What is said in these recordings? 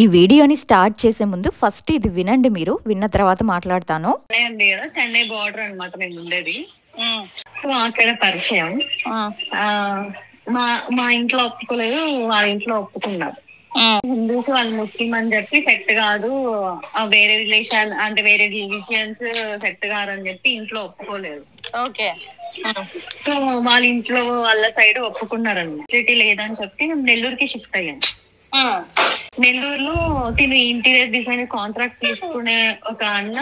ఈ వీడియోని స్టార్ట్ చేసే ముందు ఫస్ట్ ఇది వినండి, మీరు విన్న తర్వాత మాట్లాడతాను. చెన్నై బార్డర్ అనమాట మేము ఉండేది. సో అక్కడ పరిచయం. మా మా ఇంట్లో ఒప్పుకోలేదు, వాళ్ళ ఇంట్లో ఒప్పుకున్నారు. హిందూస్ వాళ్ళు ముస్లిం అని చెప్పి సెట్ కాదు, వేరే రిలేషన్ అంటే వేరే రిలీజియన్స్ సెట్ కాదు అని చెప్పి ఇంట్లో ఒప్పుకోలేదు. ఓకే. సో వాళ్ళ ఇంట్లో వాళ్ళ సైడ్ ఒప్పుకున్నారండి. సిటీ లేదని చెప్పి మేము నెల్లూరుకి షిఫ్ట్ అయ్యాం. నెల్లూరులో తిను ఇంటీరియర్ డిజైన్ కాంట్రాక్ట్ తీసుకునే ఒక అన్న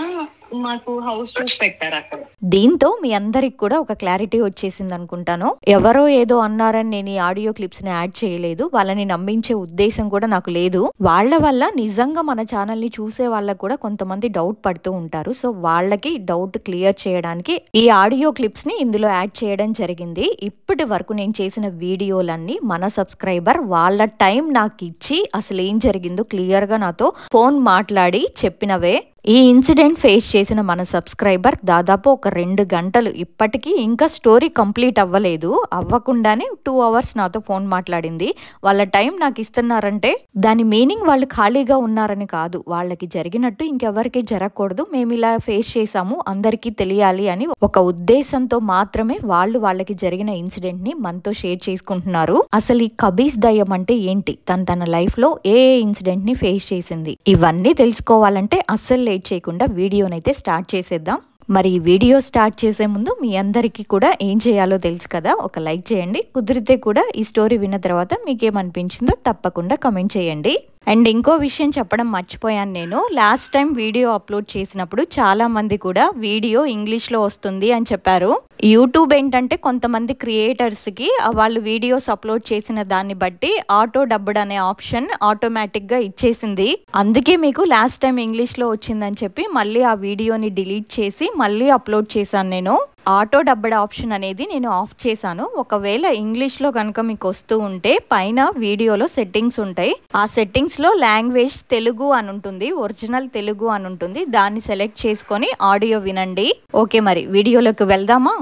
మాకు హౌస్ చూసి పెట్టారు అక్కడ. దీంతో మీ అందరికి కూడా ఒక క్లారిటీ వచ్చేసింది అనుకుంటాను. ఎవరో ఏదో అన్నారని నేను ఈ ఆడియో క్లిప్స్ ని యాడ్ చేయలేదు. వాళ్ళని నమ్మించే ఉద్దేశం కూడా నాకు లేదు. వాళ్ళ వల్ల నిజంగా మన ఛానల్ ని చూసే వాళ్ళకు కూడా కొంతమంది డౌట్ పడుతూ ఉంటారు. సో వాళ్ళకి డౌట్ క్లియర్ చేయడానికి ఈ ఆడియో క్లిప్స్ ని ఇందులో యాడ్ చేయడం జరిగింది. ఇప్పటి వరకు నేను చేసిన వీడియోలన్నీ మన సబ్స్క్రైబర్ వాళ్ళ టైం నాకు ఇచ్చి అసలు ఏం జరిగిందో క్లియర్ గా నాతో ఫోన్ మాట్లాడి చెప్పినవే. ఈ ఇన్సిడెంట్ ఫేస్ చేసిన మన సబ్స్క్రైబర్ దాదాపు ఒక 2 గంటలు, ఇప్పటికీ ఇంకా స్టోరీ కంప్లీట్ అవ్వలేదు, అవ్వకుండానే 2 hours నాతో ఫోన్ మాట్లాడింది. వాళ్ళ టైం నాకు ఇస్తున్నారంటే దాని మీనింగ్ వాళ్ళు ఖాళీగా ఉన్నారని కాదు, వాళ్ళకి జరిగినట్టు ఇంకెవరికి జరగకూడదు, మేము ఇలా ఫేస్ చేసాము అందరికీ తెలియాలి అని ఒక ఉద్దేశంతో మాత్రమే వాళ్ళు వాళ్ళకి జరిగిన ఇన్సిడెంట్ ని మనతో షేర్ చేసుకుంటున్నారు. అసలు ఈ కబీస్ దయ్యం అంటే ఏంటి, తన లైఫ్ లో ఏ ఇన్సిడెంట్ ని ఫేస్ చేసింది, ఇవన్నీ తెలుసుకోవాలంటే అస్సలు లేట్ చేయకుండా వీడియోనైతే స్టార్ట్ చేసేద్దాం. మరి ఈ వీడియో స్టార్ట్ చేసే ముందు మీ అందరికీ కూడా ఏం చేయాలో తెలుసు కదా, ఒక లైక్ చేయండి. కుదిరితే కూడా ఈ స్టోరీ విన్న తర్వాత మీకేమనిపించిందో తప్పకుండా కమెంట్ చేయండి. అండ్ ఇంకో విషయం చెప్పడం మర్చిపోయాను, నేను లాస్ట్ టైం వీడియో అప్లోడ్ చేసినప్పుడు చాలా మంది కూడా వీడియో ఇంగ్లీష్లో వస్తుంది అని చెప్పారు. యూట్యూబ్ ఏంటంటే కొంతమంది క్రియేటర్స్కి వాళ్ళు వీడియోస్ అప్లోడ్ చేసిన దాన్ని బట్టి ఆటో డబ్బుడ్ అనే ఆప్షన్ ఆటోమేటిక్గా ఇచ్చేసింది. అందుకే మీకు లాస్ట్ టైం ఇంగ్లీష్లో వచ్చిందని చెప్పి మళ్ళీ ఆ వీడియోని డిలీట్ చేసి మళ్ళీ అప్లోడ్ చేశాను. నేను ఆటో డబ్బుడ్ ఆప్షన్ అనేది నేను ఆఫ్ చేశాను. ఒకవేళ ఇంగ్లీష్లో కనుక మీకు వస్తూ ఉంటే పైన వీడియోలో సెట్టింగ్స్ ఉంటాయి, ఆ సెట్టింగ్స్లో లాంగ్వేజ్ తెలుగు అని ఉంటుంది, ఒరిజినల్ తెలుగు అని ఉంటుంది, దాన్ని సెలెక్ట్ చేసుకొని ఆడియో వినండి. ఓకే, మరి వీడియోలోకి వెళ్దామా?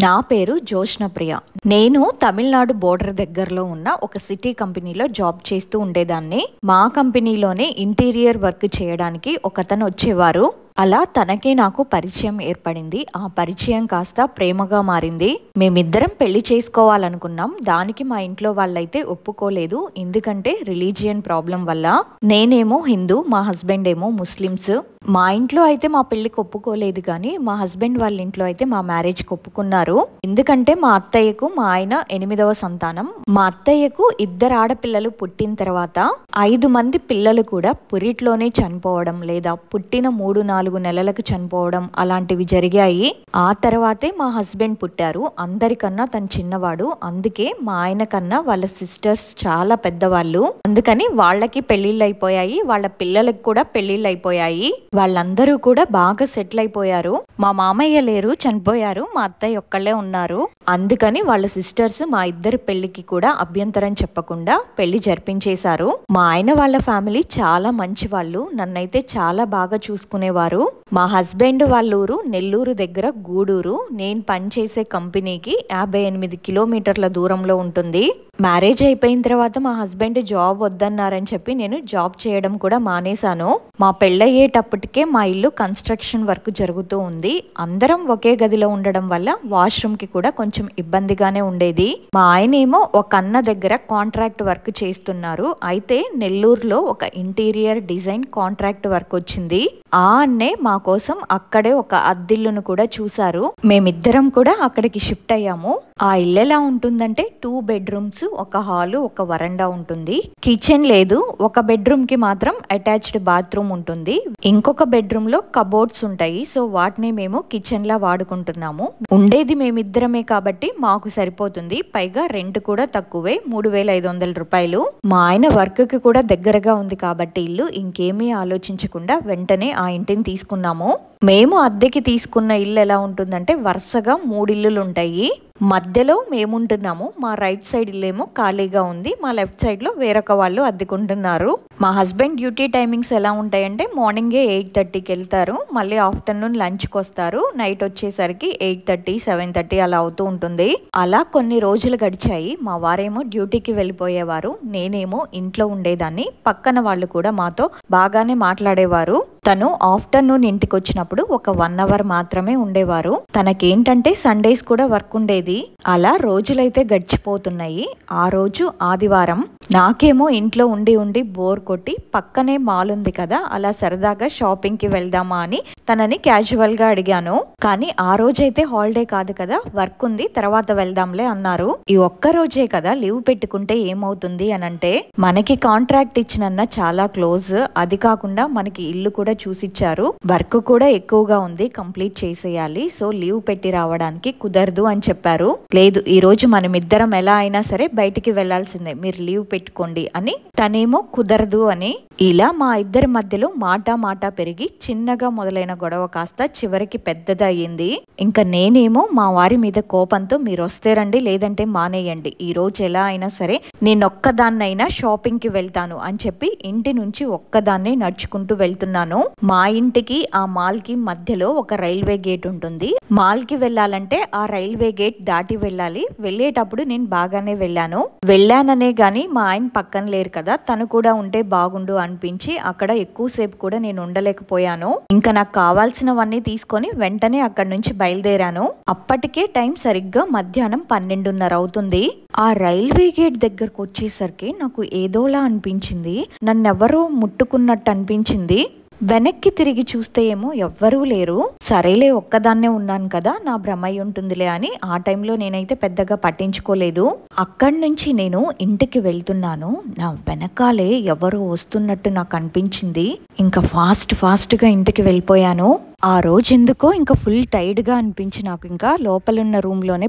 నా పేరు జోష్నప్రియ. నేను తమిళనాడు బోర్డర్ దగ్గరలో ఉన్న ఒక సిటీ కంపెనీలో జాబ్ చేస్తూ ఉండేదాన్ని. మా కంపెనీలోనే ఇంటీరియర్ వర్క్ చేయడానికి ఒకతను వచ్చేవారు. అలా తనకి నాకు పరిచయం ఏర్పడింది. ఆ పరిచయం కాస్త ప్రేమగా మారింది. మేమిద్దరం పెళ్లి చేసుకోవాలనుకున్నాం. దానికి మా ఇంట్లో వాళ్ళైతే ఒప్పుకోలేదు, ఎందుకంటే రిలీజియన్ ప్రాబ్లం వల్ల. నేనేమో హిందూ, మా హస్బెండ్ ఏమో ముస్లిమ్స్. మా ఇంట్లో అయితే మా పెళ్లికి ఒప్పుకోలేదు, కానీ మా హస్బెండ్ వాళ్ళ ఇంట్లో అయితే మా మ్యారేజ్కి ఒప్పుకున్నారు. ఎందుకంటే మా అత్తయ్యకు మా ఆయన 8వ సంతానం. మా అత్తయ్యకు 2 ఆడపిల్లలు పుట్టిన తర్వాత 5 మంది పిల్లలు కూడా పురిట్లోనే చనిపోవడం, లేదా పుట్టిన 3-4 నెలలకు చనిపోవడం అలాంటివి జరిగాయి. ఆ తర్వాతే మా హస్బెండ్ పుట్టారు. అందరికన్నా తను చిన్నవాడు, అందుకే మా ఆయన కన్నా వాళ్ళ సిస్టర్స్ చాలా పెద్దవాళ్ళు. అందుకని వాళ్ళకి పెళ్లిళ్ళు అయిపోయాయి, వాళ్ళ పిల్లలకు కూడా పెళ్లిళ్ళు అయిపోయాయి. వాళ్ళందరూ కూడా బాగా సెటిల్ అయిపోయారు. మా మామయ్య లేరు, చనిపోయారు. మా అత్తయ్య ఒక్కళ్ళే ఉన్నారు. అందుకని వాళ్ళ సిస్టర్స్ మా ఇద్దరి పెళ్లికి కూడా అభ్యంతరం చెప్పకుండా పెళ్లి జరిపించేశారు. మా ఆయన వాళ్ళ ఫ్యామిలీ చాలా మంచి వాళ్ళు, నన్నైతే చాలా బాగా చూసుకునేవారు. మా హస్బెండ్ వాళ్ళ ఊరు నెల్లూరు దగ్గర గూడూరు. నేను పనిచేసే కంపెనీకి 58 కిలోమీటర్ల దూరంలో ఉంటుంది. మ్యారేజ్ అయిపోయిన తర్వాత మా హస్బెండ్ జాబ్ వద్దన్నారని చెప్పి నేను జాబ్ చేయడం కూడా మానేశాను. మా పెళ్ళయ్యేటప్పటికే మా ఇల్లు కన్స్ట్రక్షన్ వర్క్ జరుగుతూ ఉంది. అందరం ఒకే గదిలో ఉండడం వల్ల వాష్రూమ్ కి కూడా కొంచెం ఇబ్బందిగానే ఉండేది. మా ఆయన ఏమో ఒక అన్న దగ్గర కాంట్రాక్ట్ వర్క్ చేస్తున్నారు. అయితే నెల్లూరులో ఒక ఇంటీరియర్ డిజైన్ కాంట్రాక్ట్ వర్క్ వచ్చింది. ఆ అన్నే మా కోసం అక్కడే ఒక అద్దిల్లును కూడా చూశారు. మేమిద్దరం కూడా అక్కడికి షిఫ్ట్ అయ్యాము. ఆ ఇల్లు ఎలా ఉంటుందంటే 2 bedrooms, ఒక హాలు, ఒక వరండా ఉంటుంది. కిచెన్ లేదు. ఒక బెడ్రూమ్ కి మాత్రం అటాచ్డ్ బాత్రూమ్ ఉంటుంది. ఇంకొక బెడ్రూమ్ లో కబోర్డ్స్ ఉంటాయి. సో వాటిని మేము కిచెన్ లా వాడుకుంటున్నాము. ఉండేది మేమిద్దరమే కాబట్టి మాకు సరిపోతుంది. పైగా రెంట్ కూడా తక్కువే, 3,500 రూపాయలు. మా ఆయన వర్క్ కి కూడా దగ్గరగా ఉంది కాబట్టి ఇల్లు ఇంకేమీ ఆలోచించకుండా వెంటనే ఆ ఇంటిని తీసుకున్నాము. మేము అద్దెకి తీసుకున్న ఇల్లు ఎలా ఉంటుందంటే వరుసగా 3 ఇల్లులు ఉంటాయి. మధ్యలో మేముంటున్నాము. మా రైట్ సైడ్ ఇల్లేమో ఖాళీగా ఉంది, మా లెఫ్ట్ సైడ్ లో వేరొక వాళ్ళు అద్దెకుంటున్నారు. మా హస్బెండ్ డ్యూటీ టైమింగ్స్ ఎలా ఉంటాయంటే మార్నింగే 8:30కి వెళ్తారు, మళ్ళీ ఆఫ్టర్నూన్ లంచ్కి వస్తారు, నైట్ వచ్చేసరికి 8:30 7:30 అలా అవుతూ ఉంటుంది. అలా కొన్ని రోజులు గడిచాయి. మా వారేమో డ్యూటీకి వెళ్ళిపోయేవారు, నేనేమో ఇంట్లో ఉండేదాన్ని. పక్కన వాళ్ళు కూడా మాతో బాగానే మాట్లాడేవారు. తను ఆఫ్టర్నూన్ ఇంటికి వచ్చినప్పుడు ఒక 1 అవర్ మాత్రమే ఉండేవారు. తనకేంటంటే సండేస్ కూడా వర్క్ ఉండేది. అలా రోజులైతే గడిచిపోతున్నాయి. ఆ రోజు ఆదివారం. నాకేమో ఇంట్లో ఉండి ఉండి బోర్ కొట్టి పక్కనే మాల్ ఉంది కదా, అలా సరదాగా షాపింగ్ కి వెళ్దామా అని తనని క్యాజువల్ గా అడిగాను. కానీ ఆ రోజైతే హాలిడే కాదు కదా, వర్క్ ఉంది, తర్వాత వెళ్దాంలే అన్నారు. ఈ ఒక్క రోజే కదా లీవ్ పెట్టుకుంటే ఏమవుతుంది అని అంటే, మనకి కాంట్రాక్ట్ ఇచ్చినన్న చాలా క్లోజ్, అది కాకుండా మనకి ఇల్లు కూడా చూసిచ్చారు, వర్క్ కూడా ఎక్కువగా ఉంది, కంప్లీట్ చేసేయాలి, సో లీవ్ పెట్టి రావడానికి కుదరదు అని చెప్పారు. లేదు, ఈ రోజు మనమిద్దరం ఎలా అయినా సరే బయటికి వెళ్లాల్సిందే, మీరు లీవ్ పెట్టుకోండి అని. తనేమో కుదరదు అని. ఇలా మా ఇద్దరి మధ్యలో మాట పెరిగి చిన్నగా మొదలైన గొడవ కాస్త చివరికి పెద్దదయ్యింది. ఇంకా నేనేమో మా వారి మీద కోపంతో, మీరు వస్తే రండి లేదంటే మానేయండి, ఈ రోజు ఎలా అయినా సరే నేనొక్కదాన్నైనా షాపింగ్ కి వెళ్తాను అని చెప్పి ఇంటి నుంచి ఒక్కదాన్నే నడుచుకుంటూ వెళ్తున్నాను. మా ఇంటికి ఆ మాల్ కి మధ్యలో ఒక రైల్వే గేట్ ఉంటుంది. మాల్ కి వెళ్ళాలంటే ఆ రైల్వే గేట్ దాటి వెళ్ళాలి. వెళ్ళేటప్పుడు నేను బాగానే వెళ్ళాననే గాని మా ఆయన పక్కన లేరు కదా, తను కూడా ఉంటే బాగుండు అనిపించి అక్కడ ఎక్కువసేపు కూడా నేను ఉండలేకపోయాను. ఇంకా నాకు కావాల్సినవన్నీ తీసుకొని వెంటనే అక్కడి నుంచి బయలుదేరాను. అప్పటికే టైం సరిగ్గా మధ్యాహ్నం 12:30 అవుతుంది. ఆ రైల్వే గేట్ దగ్గరకు వచ్చేసరికి నాకు ఏదోలా అనిపించింది, నన్నెవరో ముట్టుకున్నట్టు అనిపించింది. వెనక్కి తిరిగి చూస్తే ఏమో ఎవ్వరూ లేరు. సరేలే, ఒక్కదాన్నే ఉన్నాను కదా, నా భ్రమ అయి ఉంటుందిలే అని ఆ టైంలో నేనైతే పెద్దగా పట్టించుకోలేదు. అక్కడి నుంచి నేను ఇంటికి వెళ్తున్నాను. నా వెనకాలే ఎవరో వస్తున్నట్టు నాకు అనిపించింది. ఇంకా ఫాస్ట్ గా ఇంటికి వెళ్ళిపోయాను. ఆ రోజు ఎందుకో ఇంకా ఫుల్ టైర్డ్ గా అనిపించి నాకు ఇంకా లోపలున్న రూమ్ లోనే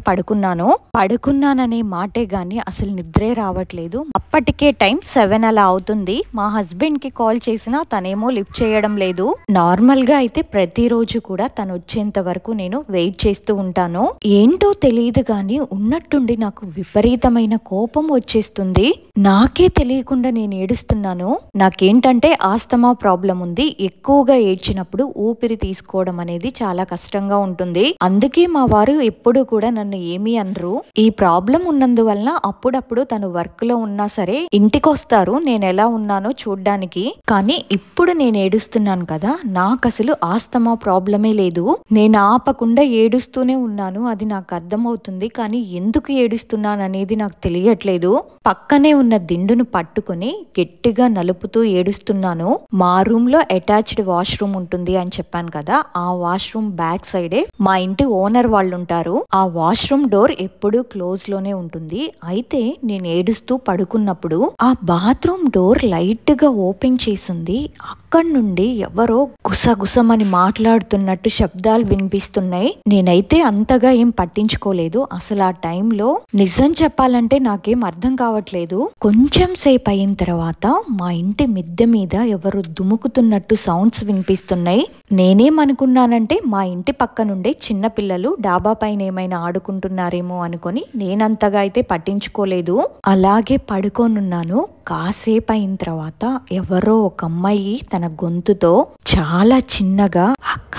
పడుకున్నాననే మాటే గాని అసలు నిద్రే రావట్లేదు. అప్పటికే టైం 7 అలా అవుతుంది. మా హస్బెండ్ కి కాల్ చేసినా తనేమో లిఫ్ట్ చేయడం లేదు. నార్మల్ గా అయితే ప్రతిరోజు కూడా తను వచ్చేంత వరకు నేను వెయిట్ చేస్తూ ఉంటాను. ఏంటో తెలియదు గాని ఉన్నట్టుండి నాకు విపరీతమైన కోపం వచ్చేస్తుంది. నాకే తెలియకుండా నేను ఏడుస్తున్నాను. నాకేంటంటే ఆస్తమా ప్రాబ్లం ఉంది. ఎక్కువగా ఏడ్చినప్పుడు ఊపిరి తీసుకోవడం అనేది చాలా కష్టంగా ఉంటుంది. అందుకే మా వారు ఎప్పుడు కూడా నన్ను ఏమీ అనరు. ఈ ప్రాబ్లం ఉన్నందువలన అప్పుడప్పుడు తను వర్క్ లో ఉన్నా సరే ఇంటికి వస్తారు నేను ఎలా ఉన్నానో చూడ్డానికి. కానీ ఇప్పుడు నేను ఏడుస్తున్నాను కదా, నాకు అసలు ఆస్తమా ప్రాబ్లమే లేదు. నేను ఆపకుండా ఏడుస్తూనే ఉన్నాను, అది నాకు అర్థమవుతుంది. కానీ ఎందుకు ఏడుస్తున్నాను అనేది నాకు తెలియట్లేదు. పక్కనే ఉన్న దిండును పట్టుకుని గట్టిగా నలుపుతూ ఏడుస్తున్నాను. మా రూమ్ లో అటాచ్డ్ వాష్రూమ్ ఉంటుంది అని చెప్పాను కదా, ఆ వాష్రూమ్ బ్యాక్ సైడే మా ఇంటి ఓనర్ వాళ్ళు ఉంటారు. ఆ వాష్రూమ్ డోర్ ఎప్పుడూ క్లోజ్ లోనే ఉంటుంది. అయితే నేను ఏడుస్తూ పడుకున్నప్పుడు ఆ బాత్రూమ్ డోర్ లైట్ గా ఓపెన్ చేసుంది. అక్కడి నుండి ఎవరో గుసగుసమని మాట్లాడుతున్నట్టు శబ్దాలు వినిపిస్తున్నాయి. నేనైతే అంతగా ఏం పట్టించుకోలేదు. అసలు ఆ టైంలో నిజం చెప్పాలంటే నాకేం అర్థం కావట్లేదు. కొంచెం సేపు అయిన తర్వాత మా ఇంటి మిద్దె మీద ఎవరు దుముకుతున్నట్టు సౌండ్స్ వినిపిస్తున్నాయి. నేనేమనుకున్నానంటే మా ఇంటి పక్క నుండే చిన్న పిల్లలు డాబా పైన ఏమైనా ఆడుకుంటున్నారేమో అనుకొని నేనంతగా అయితే పట్టించుకోలేదు. అలాగే పడుకోనున్నాను. కాసేపు అయిన తర్వాత ఎవరో ఒక అమ్మాయి తన గొంతుతో చాలా చిన్నగా, అక్క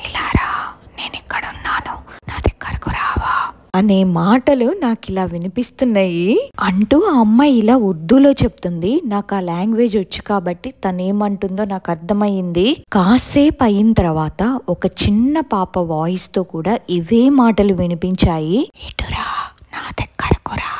ఇలా రా, నేను ఇక్కడ ఉన్నాను, నా దగ్గరకు రావా అనే మాటలు నాకు ఇలా వినిపిస్తున్నాయి అంటూ ఆ అమ్మాయి ఇలా ఉర్దూలో చెప్తుంది. నాకు ఆ లాంగ్వేజ్ వచ్చు కాబట్టి తనేమంటుందో నాకు అర్థమయ్యింది. కాసేపు అయిన తర్వాత ఒక చిన్న పాప వాయిస్ తో కూడా ఇవే మాటలు వినిపించాయి. ఇటురా, నా దగ్గరకు రా.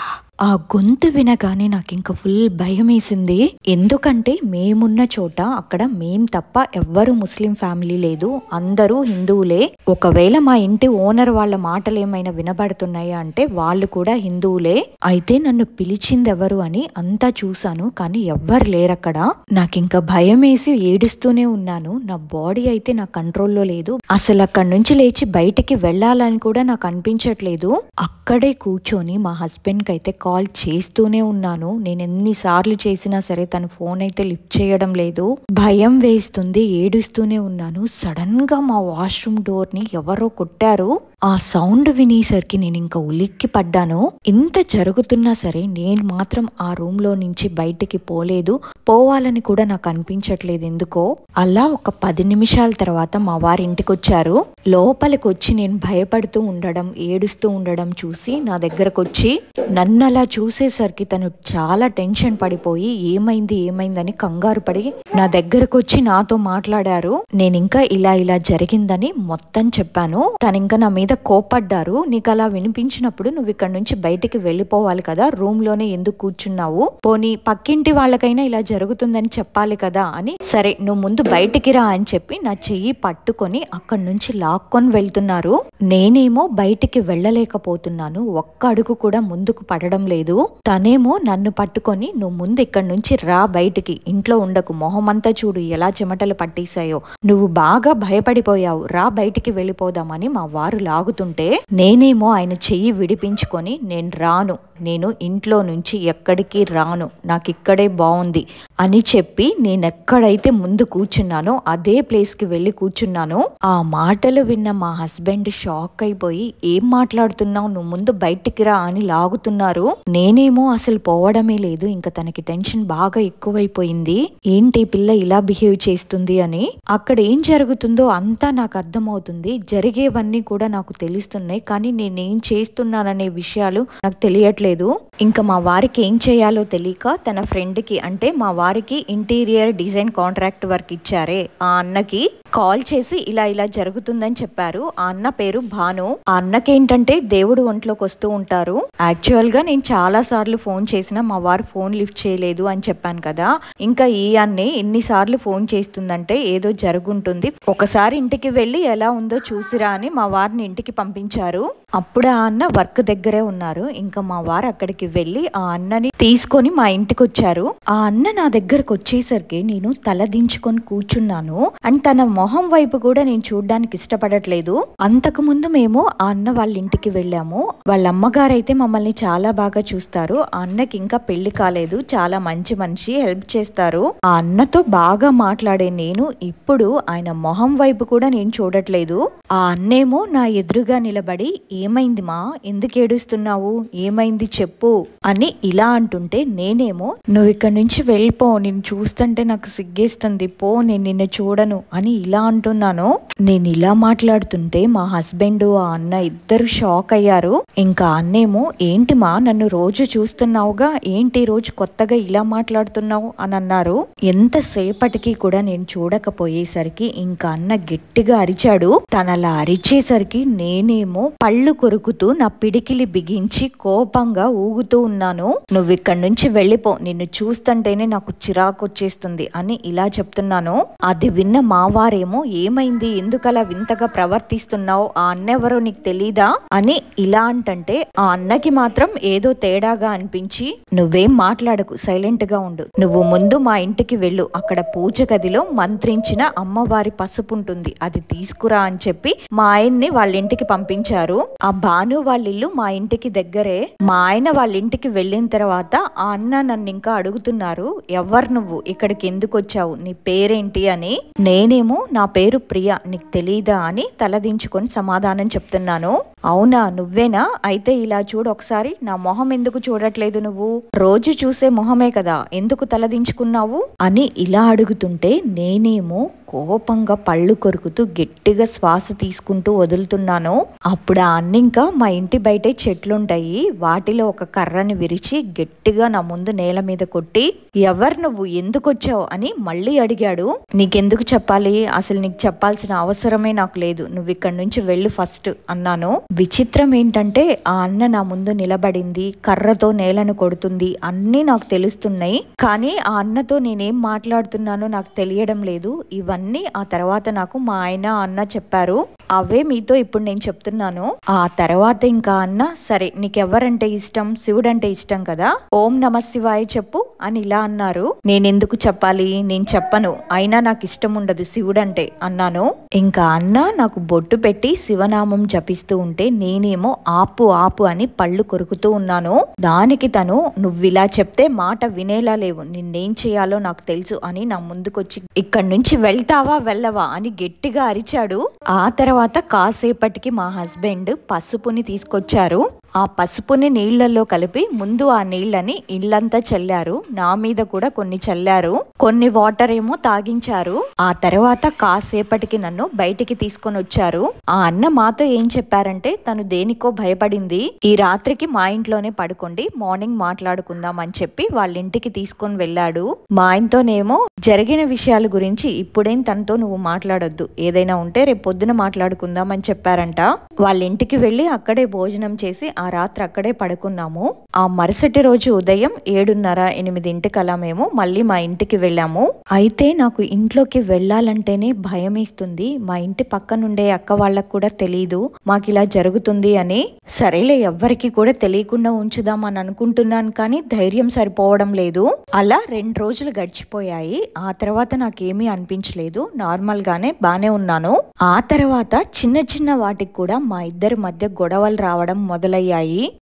ఆ గొంతు వినగానే నాకు ఇంకా ఫుల్ భయం వేసింది. ఎందుకంటే మేమున్న చోట అక్కడ మేం తప్ప ఎవ్వరు ముస్లిం ఫ్యామిలీ లేదు, అందరూ హిందువులే. ఒకవేళ మా ఇంటి ఓనర్ వాళ్ళ మాటలు ఏమైనా వినబడుతున్నాయా అంటే వాళ్ళు కూడా హిందువులే. అయితే నన్ను పిలిచింది ఎవరు అని అంతా చూసాను, కానీ ఎవ్వరు లేరక్కడ. నాకు ఇంకా భయం వేసి ఏడుస్తూనే ఉన్నాను. నా బాడీ అయితే నా కంట్రోల్లో లేదు. అసలు అక్కడి నుంచి లేచి బయటికి వెళ్ళాలని కూడా నాకు అనిపించట్లేదు. అక్కడే కూర్చొని మా హస్బెండ్ కి అయితే కాల్ చేస్తూనే ఉన్నాను. నేను ఎన్నిసార్లు చేసినా సరే తను ఫోన్ అయితే లిఫ్ట్ చేయడం లేదు. భయం వేస్తుంది, ఏడుస్తూనే ఉన్నాను. సడన్ గా మా వాష్రూమ్ డోర్ ని ఎవరో కొట్టారు. ఆ సౌండ్ వినేసరికి నేను ఇంకా ఉలిక్కి పడ్డాను. ఇంత జరుగుతున్నా సరే నేను మాత్రం ఆ రూమ్ లో నుంచి బయటికి పోలేదు. పోవాలని కూడా నాకు అనిపించట్లేదు ఎందుకో. అలా ఒక 10 నిమిషాల తర్వాత మా వారి ఇంటికి వచ్చారు. లోపలికి వచ్చి నేను భయపడుతూ ఉండడం, ఏడుస్తూ ఉండడం చూసి నా దగ్గరకు వచ్చి నన్ను అలా చూసేసరికి తను చాలా టెన్షన్ పడిపోయి ఏమైందని కంగారు పడి నా దగ్గరకు వచ్చి నాతో మాట్లాడారు. నేను ఇంకా ఇలా జరిగిందని మొత్తం చెప్పాను. తను ఇంకా నా మీద కోపడ్డారు. నీకు అలా వినిపించినప్పుడు నువ్వు ఇక్కడ నుంచి బయటికి వెళ్ళిపోవాలి కదా, రూమ్ లోనే ఎందుకు కూర్చున్నావు, పోనీ పక్కింటి వాళ్ళకైనా ఇలా జరుగుతుందని చెప్పాలి కదా అని. సరే నువ్వు ముందు బయటికి రా అని చెప్పి నా చెయ్యి పట్టుకొని అక్కడి నుంచి లాక్కొని వెళ్తున్నారు. నేనేమో బయటికి వెళ్ళలేకపోతున్నాను. ఒక్క అడుగు కూడా ముందుకు పడడం లేదు. తనేమో నన్ను పట్టుకొని నువ్వు ముందు ఇక్కడి నుంచి రా బయటికి, ఇంట్లో ఉండకు, మొహమంతా చూడు ఎలా చెమటలు పట్టేశాయో, నువ్వు బాగా భయపడిపోయావు, రా బయటికి వెళ్ళిపోదామని మా వారు లాగుతుంటే నేనేమో ఆయన చెయ్యి విడిపించుకొని నేను రాను, నేను ఇంట్లో నుంచి ఎక్కడికి రాను, నాకు ఇక్కడే బాగుంది అని చెప్పి నేనెక్కడైతే ముందు కూర్చున్నానో అదే ప్లేస్ కి వెళ్ళి కూర్చున్నాను. ఆ మాటలు విన్న మా హస్బెండ్ షాక్ అయిపోయి ఏం మాట్లాడుతున్నావు, నువ్వు ముందు బయటికి రా అని లాగుతున్నారు. నేనేమో అసలు పోవడమే లేదు. ఇంకా తనకి టెన్షన్ బాగా ఎక్కువైపోయింది. ఏంటి పిల్ల ఇలా బిహేవ్ చేస్తుంది అని. అక్కడ ఏం జరుగుతుందో అంతా నాకు అర్థమవుతుంది. జరిగేవన్నీ కూడా నాకు తెలుస్తున్నాయి, కానీ నేనేం చేస్తున్నాననే విషయాలు నాకు తెలియట్లేదు. ఇంకా మా వారికి ఏం చేయాలో తెలియక తన ఫ్రెండ్ కి, అంటే మా వారికి ఇంటీరియర్ డిజైన్ కాంట్రాక్ట్ వర్క్ ఇచ్చారే ఆ అన్నకి కాల్ చేసి ఇలా జరుగుతుందని చెప్పారు. ఆ అన్న పేరు భాను. ఆ అన్నకేంటంటే దేవుడు ఒంట్లోకి వస్తూ ఉంటారు. యాక్చువల్ గా నేను చాలా సార్లు ఫోన్ చేసినా మా వారు ఫోన్ లిఫ్ట్ చేయలేదు అని చెప్పాను కదా. ఇంకా ఈ అన్నే ఎన్నిసార్లు ఫోన్ చేస్తుందంటే ఏదో జరుగుంటుంది, ఒకసారి ఇంటికి వెళ్ళి ఎలా ఉందో చూసిరా అని మా వారిని ఇంటికి పంపించారు. అప్పుడు ఆ అన్న వర్క్ దగ్గరే ఉన్నారు. ఇంకా మా వారు అక్కడికి వెళ్ళి ఆ అన్నని తీసుకొని మా ఇంటికి వచ్చారు. ఆ అన్న నా దగ్గరకు వచ్చేసరికి నేను తల దించుకొని కూర్చున్నాను. అండ్ తన మొహం వైపు కూడా నేను చూడ్డానికి ఇష్టపడట్లేదు. అంతకు ముందు మేము ఆ అన్న వాళ్ళ ఇంటికి వెళ్ళాము. వాళ్ళ అమ్మగారు అయితే మమ్మల్ని చాలా బాగా చూస్తారు. ఆ అన్నకి ఇంకా పెళ్లి కాలేదు, చాలా మంచి మనిషి, హెల్ప్ చేస్తారు. ఆ అన్నతో బాగా మాట్లాడే నేను ఇప్పుడు ఆయన మొహం వైపు కూడా నేను చూడట్లేదు. ఆ అన్నేమో నా ఎదురుగా నిలబడి ఏమైంది మా, ఎందుకు ఏడుస్తున్నావు, ఏమైంది చెప్పు అని ఇలా అంటుంటే నేనేమో నువ్వు ఇక్కడ నుంచి వెళ్ళిపో, నేను చూస్తుంటే నాకు సిగ్గేస్తుంది, పో, నేను నిన్ను చూడను అని ఇలా అంటున్నాను. నేను ఇలా మాట్లాడుతుంటే మా హస్బెండ్ ఆ అన్న ఇద్దరు షాక్ అయ్యారు. ఇంకా అన్నేమో ఏంటి మా, నన్ను రోజు చూస్తున్నావుగా, ఏంటి రోజు కొత్తగా ఇలా మాట్లాడుతున్నావు అని అన్నారు. ఎంతసేపటికి కూడా నేను చూడకపోయేసరికి ఇంకా అన్న గట్టిగా అరిచాడు. తనలా అరిచేసరికి నేనేమో పళ్ళు కొరుకుతూ నా పిడికిలి బిగించి కోపంగా ఊగుతూ ఉన్నాను. నువ్వు ఇక్కడి నుంచి వెళ్ళిపో, నిన్ను చూస్తుంటేనే నాకు చిరాకు వచ్చేస్తుంది అని ఇలా చెప్తున్నాను. అది విన్న మా వారేమో ఏమైంది, ఎందుకలా వింతగా ప్రవర్తిస్తున్నావు, ఆ అన్నెవరో నీకు తెలీదా అని ఇలా అంటంటే ఆ అన్నకి మాత్రం ఏదో తేడాగా అనిపించి నువ్వేం మాట్లాడకు, సైలెంట్ గా ఉండు, నువ్వు ముందు మా ఇంటికి వెళ్ళు, అక్కడ పూజ గదిలో మంత్రించిన అమ్మవారి పసుపు ఉంటుంది, అది తీసుకురా అని చెప్పి మా ఆయన్ని వాళ్ళ ఇంటికి పంపించారు. ఆ భాను వాళ్ళ ఇల్లు మా ఇంటికి దగ్గరే. మా ఆయన వాళ్ళ ఇంటికి వెళ్ళిన తర్వాత ఆ అన్న నన్ను ఇంకా అడుగుతున్నారు, ఎవరు నువ్వు, ఇక్కడికి ఎందుకు వచ్చావు, నీ పేరేంటి అని. నేనేమో నా పేరు ప్రియా, నీకు తెలీదా అని తలదించుకొని సమాధానం చెప్తున్నాను. అవునా, నువ్వేనా, అయితే ఇలా చూడు ఒకసారి, నా మొహం ఎందుకు చూడట్లేదు, నువ్వు రోజు చూసే మొహమే కదా, ఎందుకు తలదించుకున్నావు అని ఇలా అడుగుతుంటే నేనేమో కోపంగా పళ్ళు కొరుకుతూ గట్టిగా శ్వాస తీసుకుంటూ వదులుతున్నాను. అప్పుడు ఆ అన్న ఇంకా మా ఇంటి బయటే చెట్లుంటాయి, వాటిలో ఒక కర్రని విరిచి గట్టిగా నా ముందు నేల మీద కొట్టి ఎవరు నువ్వు, ఎందుకు వచ్చావు అని మళ్ళీ అడిగాడు. నీకెందుకు చెప్పాలి, అసలు నీకు చెప్పాల్సిన అవసరమే నాకు లేదు, నువ్వు ఇక్కడి నుంచి వెళ్ళు ఫస్ట్ అన్నాను. విచిత్రం ఏంటంటే ఆ అన్న నా ముందు నిలబడింది, కర్రతో నేలను కొడుతుంది, అన్నీ నాకు తెలుస్తున్నాయి. కానీ ఆ అన్నతో నేనేం మాట్లాడుతున్నానో నాకు తెలియడం లేదు. ఇవన్నీ అన్ని ఆ తర్వాత నాకు మా ఆయన అన్న చెప్పారు. అవే మీతో ఇప్పుడు నేను చెప్తున్నాను. ఆ తర్వాత ఇంకా అన్న, సరే నీకెవరంటే ఇష్టం? శివుడంటే ఇష్టం కదా, ఓం నమ శివాయ చెప్పు అని ఇలా అన్నారు. నేనెందుకు చెప్పాలి, నేను చెప్పను, అయినా నాకు ఇష్టం ఉండదు శివుడంటే అన్నాను. ఇంకా అన్న నాకు బొట్టు పెట్టి శివనామం జపిస్తూ ఉంటే నేనేమో ఆపు ఆపు అని పళ్ళు కొరుకుతూ ఉన్నాను. దానికి తను, నువ్విలా చెప్తే మాట వినేలా లేవు, నిన్నేం చేయాలో నాకు తెలుసు అని నా ముందుకొచ్చి ఇక్కడి నుంచి వెళ్తావా వెళ్ళవా అని గట్టిగా అరిచాడు. ఆ తర్వాత కాసేపటికి మా హస్బెండ్ పసుపుని తీసుకొచ్చారు. ఆ పసుపుని నీళ్లలో కలిపి ముందు ఆ నీళ్లని ఇళ్లంతా చల్లారు, నా మీద కూడా కొన్ని చల్లారు, కొన్ని వాటర్ ఏమో తాగించారు. ఆ తర్వాత కాసేపటికి నన్ను బయటికి తీసుకొని వచ్చారు. ఆ అన్న మాతో ఏం చెప్పారంటే, తను దేనికో భయపడింది, ఈ రాత్రికి మా ఇంట్లోనే పడుకోండి, మార్నింగ్ మాట్లాడుకుందాం అని చెప్పి వాళ్ళ ఇంటికి తీసుకొని వెళ్ళాడు. మా ఆయనతోనేమో జరిగిన విషయాల గురించి ఇప్పుడేం తనతో నువ్వు మాట్లాడొద్దు, ఏదైనా ఉంటే రేపు పొద్దున మాట్లాడుకుందాం అని చెప్పారంట. వాళ్ళ ఇంటికి వెళ్ళి అక్కడే భోజనం చేసి ఆ రాత్రి అక్కడే పడుకున్నాము. ఆ మరుసటి రోజు ఉదయం 7:30-8 మేము మళ్ళీ మా ఇంటికి వెళ్ళాము. అయితే నాకు ఇంట్లోకి వెళ్ళాలంటేనే భయం వేస్తుంది. మా ఇంటి పక్కనుండే అక్క వాళ్ళకు కూడా తెలీదు మాకు ఇలా జరుగుతుంది అని. సరేలే ఎవ్వరికి కూడా తెలియకుండా ఉంచుదాం అని అనుకుంటున్నాను, కానీ ధైర్యం సరిపోవడం లేదు. అలా 2 రోజులు గడిచిపోయాయి. ఆ తర్వాత నాకేమీ అనిపించలేదు, నార్మల్ గానే బానే ఉన్నాను. ఆ తర్వాత చిన్న చిన్న వాటికి కూడా మా ఇద్దరి మధ్య గొడవలు రావడం మొదలయ్యాయి.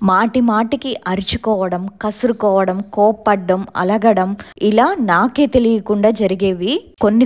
మాటి మాటికి అరుచుకోవడం, కసురుకోవడం, కోప్పడ్డం, అలగడం, ఇలా నాకే తెలియకుండా జరిగేవి.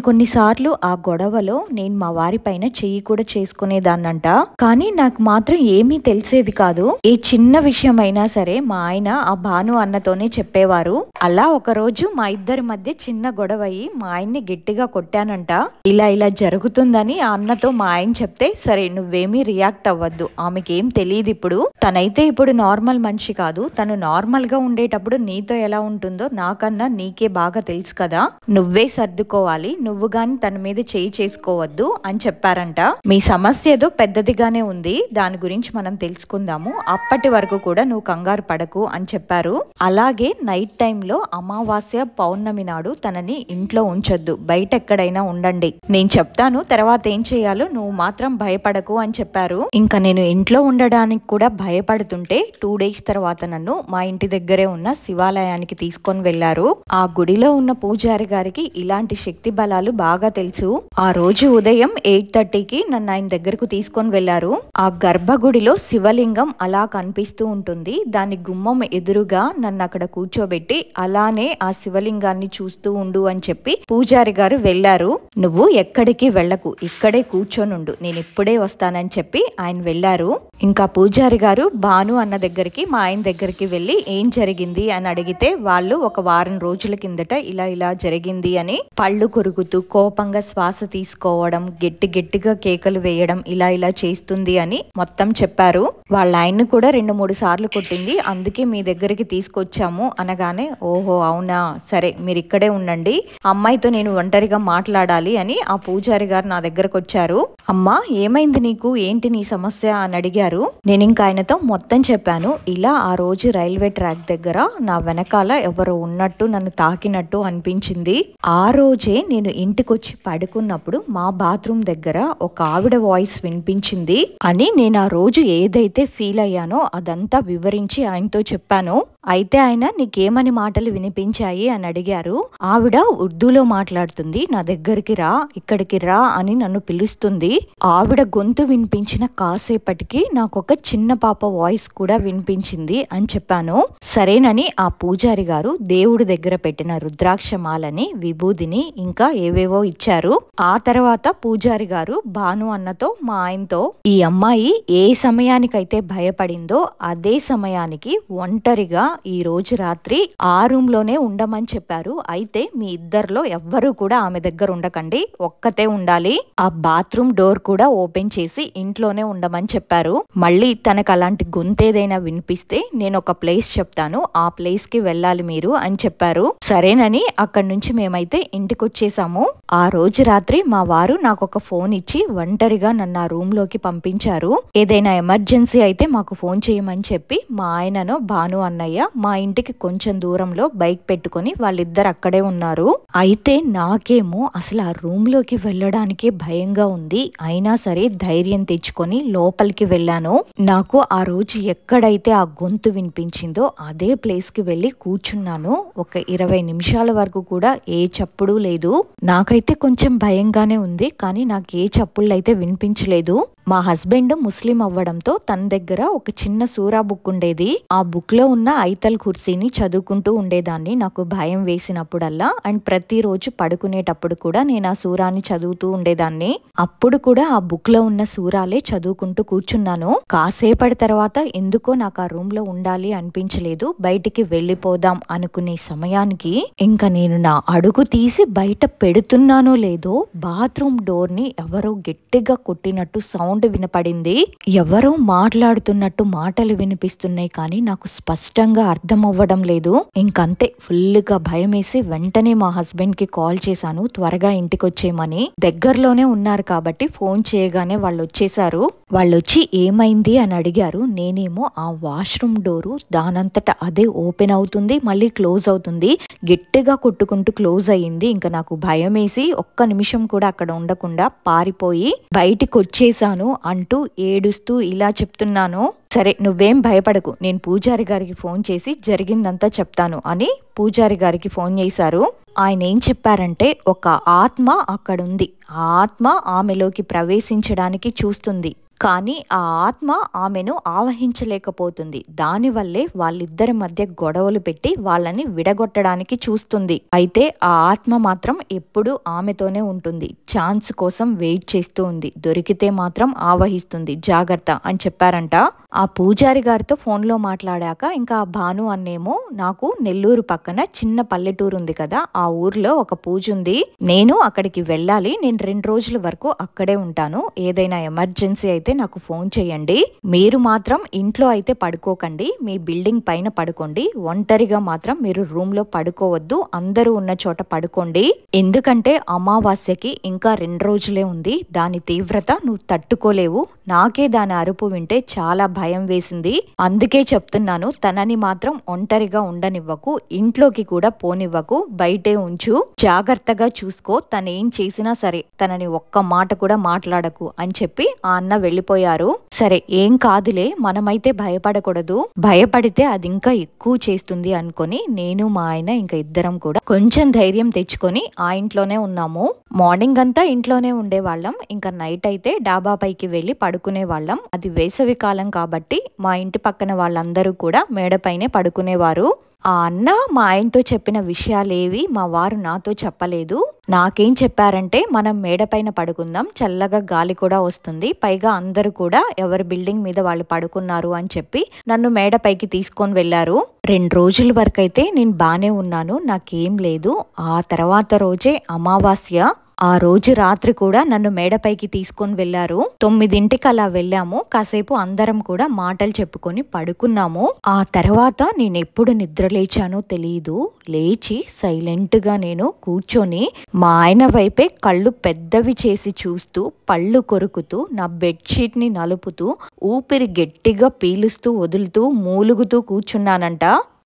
కొన్నిసార్లు ఆ గొడవలో నేను మా వారి పైన చెయ్యి కూడా చేసుకునేదాన్నంట. కానీ నాకు మాత్రం ఏమీ తెలిసేది కాదు. ఏ చిన్న విషయం అయినా సరే మా ఆయన ఆ భాను అన్నతోనే చెప్పేవారు. అలా ఒక రోజు మా ఇద్దరి మధ్య చిన్న గొడవ అయ్యి మా ఆయన్ని గట్టిగా కొట్టానంట. ఇలా జరుగుతుందని ఆ అన్నతో మా ఆయన చెప్తే, సరే నువ్వేమీ రియాక్ట్ అవ్వద్దు, ఆమెకేం తెలియదు, ఇప్పుడు తనైతే ఇప్పుడు నార్మల్ మనిషి కాదు, తను నార్మల్ గా ఉండేటప్పుడు నీతో ఎలా ఉంటుందో నాకన్నా నీకే బాగా తెలుసు కదా, నువ్వే సర్దుకోవాలి, నువ్వు గాని తన మీద చేయి చేసుకోవద్దు అని చెప్పారంట. మీ సమస్య ఏదో పెద్దదిగానే ఉంది, దాని గురించి మనం తెలుసుకుందాము, అప్పటి వరకు కూడా నువ్వు కంగారు పడకు అని చెప్పారు. అలాగే నైట్ టైంలో అమావాస్య పౌర్ణమి నాడు తనని ఇంట్లో ఉంచొద్దు, బయట ఎక్కడైనా ఉండండి, నేను చెప్తాను తర్వాత ఏం చేయాలో, నువ్వు మాత్రం భయపడకు అని చెప్పారు. ఇంకా నేను ఇంట్లో ఉండడానికి కూడా భయపడుతుంటే 2 days తర్వాత నన్ను మా ఇంటి దగ్గరే ఉన్న శివాలయానికి తీసుకొని వెళ్లారు. ఆ గుడిలో ఉన్న పూజారి గారికి ఇలాంటి శక్తి బలాలు బాగా తెలుసు. ఆ రోజు ఉదయం 8:30కి నన్ను ఆయన దగ్గరకు తీసుకొని వెళ్లారు. ఆ గర్భగుడిలో శివలింగం అలా కనిపిస్తూ ఉంటుంది. దాని గుమ్మం ఎదురుగా నన్ను అక్కడ కూర్చోబెట్టి అలానే ఆ శివలింగాన్ని చూస్తూ ఉండు అని చెప్పి పూజారి గారు వెళ్లారు. నువ్వు ఎక్కడికి వెళ్లకు, ఇక్కడే కూర్చొనుండు, నేను ఇప్పుడే వస్తానని చెప్పి ఆయన వెళ్లారు. ఇంకా పూజారి గారు భాను అన్న దగ్గరికి మా ఆయన దగ్గరికి వెళ్ళి ఏం జరిగింది అని అడిగితే, వాళ్ళు ఒక వారం రోజుల కిందట ఇలా జరిగింది అని పళ్ళు కొరుకుతూ కోపంగా శ్వాస తీసుకోవడం, గట్టిగా కేకలు వేయడం, ఇలా చేస్తుంది అని మొత్తం చెప్పారు. వాళ్ళ ఆయన్ని కూడా 2-3 సార్లు కొట్టింది, అందుకే మీ దగ్గరికి తీసుకొచ్చాము అనగానే, ఓహో అవునా, సరే మీరు ఇక్కడే ఉండండి, అమ్మాయితో నేను ఒంటరిగా మాట్లాడాలి అని ఆ పూజారి గారు నా దగ్గరకు వచ్చారు. అమ్మా ఏమైంది నీకు, ఏంటి నీ సమస్య అని అడిగారు. నేను ఇంకా ఆయనతో మొత్తం చెప్పాను. ఇలా ఆ రోజు రైల్వే ట్రాక్ దగ్గర నా వెనకాల ఎవరో ఉన్నట్టు, నన్ను తాకినట్టు అనిపించింది. ఆ రోజే నేను ఇంటికొచ్చి పడుకున్నప్పుడు మా బాత్రూమ్ దగ్గర ఒక ఆవిడ వాయిస్ వినిపించింది అని నేను ఆ రోజు ఏదైతే ఫీల్ అయ్యానో అదంతా వివరించి ఆయనతో చెప్పాను. అయితే ఆయన నీకేమని మాటలు వినిపించాయి అని అడిగారు. ఆవిడ ఉర్దూలో మాట్లాడుతుంది, నా దగ్గరికి రా, ఇక్కడికి రా అని నన్ను పిలుస్తుంది. ఆవిడ గొంతు వినిపించిన కాసేపటికి నాకు ఒక చిన్న పాప వాయిస్ కూడా వినిపించింది అని చెప్పాను. సరేనని ఆ పూజారి గారు దేవుడి దగ్గర పెట్టిన రుద్రాక్షమాలని, విభూదిని ఇంకా ఏవేవో ఇచ్చారు. ఆ తర్వాత పూజారి గారు భాను అన్నతో మా ఆయనతో, ఈ అమ్మాయి ఏ సమయానికైతే భయపడిందో అదే సమయానికి ఒంటరిగా ఈ రోజు రాత్రి ఆ రూమ్ లోనే ఉండమని చెప్పారు. అయితే మీ ఇద్దరిలో ఎవ్వరూ కూడా ఆమె దగ్గర ఉండకండి, ఒక్కతే ఉండాలి, ఆ బాత్రూమ్ డోర్ కూడా ఓపెన్ చేసి ఇంట్లోనే ఉండమని చెప్పారు. మళ్ళీ తనకు అలాంటి గొంతేదైనా వినిపిస్తే నేను ఒక ప్లేస్ చెప్తాను, ఆ ప్లేస్ కి వెళ్ళాలి మీరు అని చెప్పారు. సరేనని అక్కడి నుంచి మేమైతే ఇంటికి వచ్చేసాము. ఆ రోజు రాత్రి మా వారు నాకు ఒక ఫోన్ ఇచ్చి ఒంటరిగా నన్ను ఆ రూమ్ లోకి పంపించారు. ఏదైనా ఎమర్జెన్సీ అయితే మాకు ఫోన్ చేయమని చెప్పి మా ఆయనను భాను అన్నయ్య మా ఇంటికి కొంచెం దూరంలో బైక్ పెట్టుకొని వాళ్ళిద్దరు అక్కడే ఉన్నారు. అయితే నాకేమో అసలు ఆ రూమ్ లోకి వెళ్ళడానికే భయంగా ఉంది. అయినా సరే ధైర్యం తెచ్చుకొని లోపలికి వెళ్ళాను. నాకు ఆ రోజు ఎక్కడైతే ఆ గొంతు వినిపించిందో అదే ప్లేస్ కి వెళ్ళి కూర్చున్నాను. ఒక 20 నిమిషాల వరకు కూడా ఏ చప్పుడు లేదు. నాకైతే కొంచెం భయంగానే ఉంది, కానీ నాకు ఏ చప్పుళ్ళు అయితే వినిపించలేదు. మా హస్బెండ్ ముస్లిం అవ్వడంతో తన దగ్గర ఒక చిన్న సూరా బుక్ ఉండేది. ఆ బుక్ లో ఉన్న ఐతల్ కుర్సీని చదువుకుంటూ ఉండేదాన్ని నాకు భయం వేసినప్పుడల్లా. అండ్ ప్రతిరోజు పడుకునేటప్పుడు కూడా నేను ఆ సూరాని చదువుతూ ఉండేదాన్ని. అప్పుడు కూడా ఆ బుక్ లో ఉన్న సూరాలే చదువుకుంటూ కూర్చున్నాను. కాసేపటి తర్వాత ఎందుకో నాకు ఆ రూమ్ లో ఉండాలి అనిపించలేదు. బయటికి వెళ్ళిపోదాం అనుకునే సమయానికి ఇంకా నేను నా అడుగు తీసి బయట పెడుతున్నానో లేదో బాత్రూమ్ డోర్ ని ఎవరో గట్టిగా కొట్టినట్టు సౌండ్ వినపడింది. ఎవరో మాట్లాడుతున్నట్టు మాటలు వినిపిస్తున్నాయి, కానీ నాకు స్పష్టంగా అర్థం అవ్వడం లేదు. ఇంకంతే ఫుల్ గా భయం వేసి వెంటనే మా హస్బెండ్ కి కాల్ చేశాను, త్వరగా ఇంటికి వచ్చేయమని. దగ్గరలోనే ఉన్నారు కాబట్టి ఫోన్ చేయగానే వాళ్ళు వచ్చేసారు. వాళ్ళు వచ్చి ఏమైంది అని అడిగారు. నేనేమో ఆ వాష్రూమ్ డోరు దానంతట అదే ఓపెన్ అవుతుంది, మళ్ళీ క్లోజ్ అవుతుంది. గట్టిగా కొట్టుకుంటూ క్లోజ్ అయ్యింది. ఇంకా నాకు భయం వేసి ఒక్క నిమిషం కూడా అక్కడ ఉండకుండా పారిపోయి బయటికి వచ్చేసాను అంటూ ఏడుస్తూ ఇలా చెప్తున్నాను. సరే నువ్వేం భయపడకు, నేను పూజారి గారికి ఫోన్ చేసి జరిగిందంతా చెప్తాను అని పూజారి గారికి ఫోన్ చేశారు. ఆయన ఏం చెప్పారంటే, ఒక ఆత్మ అక్కడుంది, ఆ ఆత్మ ఆమెలోకి ప్రవేశించడానికి చూస్తుంది, కానీ ఆ ఆత్మ ఆమెను ఆవహించలేకపోతుంది. దానివల్లే వాళ్ళిద్దరి మధ్య గొడవలు పెట్టి వాళ్ళని విడగొట్టడానికి చూస్తుంది. అయితే ఆ ఆత్మ మాత్రం ఎప్పుడూ ఆమెతోనే ఉంటుంది. ఛాన్స్ కోసం వెయిట్ చేస్తూ ఉంది, దొరికితే మాత్రం ఆవహిస్తుంది, జాగ్రత్త అని చెప్పారంట. ఆ పూజారి గారితో ఫోన్లో మాట్లాడాక ఇంకా భాను అన్నేమో నాకు నెల్లూరు పక్కన చిన్న పల్లెటూరు ఉంది కదా, ఆ ఊర్లో ఒక పూజ ఉంది, నేను అక్కడికి వెళ్ళాలి, నేను 2 రోజుల వరకు అక్కడే ఉంటాను, ఏదైనా ఎమర్జెన్సీ అయితే నాకు ఫోన్ చేయండి, మీరు మాత్రం ఇంట్లో అయితే పడుకోకండి, మీ బిల్డింగ్ పైన పడుకోండి, ఒంటరిగా మాత్రం మీరు రూమ్ లో పడుకోవద్దు, అందరూ ఉన్న చోట పడుకోండి, ఎందుకంటే అమావాస్యకి ఇంకా 2 రోజులే ఉంది, దాని తీవ్రత నువ్వు తట్టుకోలేవు, నాకే దాని అరుపు వింటే చాలా భయం వేసింది, అందుకే చెప్తున్నాను, తనని మాత్రం ఒంటరిగా ఉండనివ్వకు, ఇంట్లోకి కూడా పోనివ్వకు, బయటే ఉంచు, జాగ్రత్తగా చూసుకో, తనేం చేసినా సరే తనని ఒక్క మాట కూడా మాట్లాడకు అని చెప్పి ఆ అన్న వెళ్ళిపోయారు. సరే ఏం కాదులే, మనమైతే భయపడకూడదు, భయపడితే అది ఇంకా ఎక్కువ చేస్తుంది అనుకొని నేను మా ఆయన ఇంకా ఇద్దరం కూడా కొంచెం ధైర్యం తెచ్చుకొని ఆ ఇంట్లోనే ఉన్నాము. మార్నింగ్ అంతా ఇంట్లోనే ఉండేవాళ్ళం, ఇంకా నైట్ అయితే డాబా పైకి వెళ్లి పడుకునే వాళ్ళం. అది వేసవి కాలం కాబట్టి మా ఇంటి పక్కన వాళ్ళందరూ కూడా మేడపైనే పడుకునేవారు. ఆ అన్న మా ఆయనతో చెప్పిన విషయాలేవి మా వారు నాతో చెప్పలేదు. నాకేం చెప్పారంటే, మనం మేడపైన పడుకుందాం, చల్లగా గాలి కూడా వస్తుంది, పైగా అందరూ కూడా ఎవరి బిల్డింగ్ మీద వాళ్ళు పడుకున్నారు అని చెప్పి నన్ను మేడపైకి తీసుకొని వెళ్లారు. 2 రోజుల వరకు అయితే నేను బానే ఉన్నాను, నాకేం లేదు. ఆ తర్వాత రోజే అమావాస్య, ఆ రోజు రాత్రి కూడా నన్ను మేడపైకి తీసుకొని వెళ్లారు. 9ంటికి అలా వెళ్ళాము. కాసేపు అందరం కూడా మాటలు చెప్పుకొని పడుకున్నాము. ఆ తర్వాత నేను ఎప్పుడు నిద్ర లేచానో తెలియదు. లేచి సైలెంట్ గా నేను కూర్చొని మా ఆయన వైపే కళ్ళు పెద్దవి చేసి చూస్తూ, పళ్ళు కొరుకుతూ, నా బెడ్షీట్ ని నలుపుతూ, ఊపిరి గట్టిగా పీలుస్తూ వదులుతూ మూలుగుతూ కూర్చున్నానంట.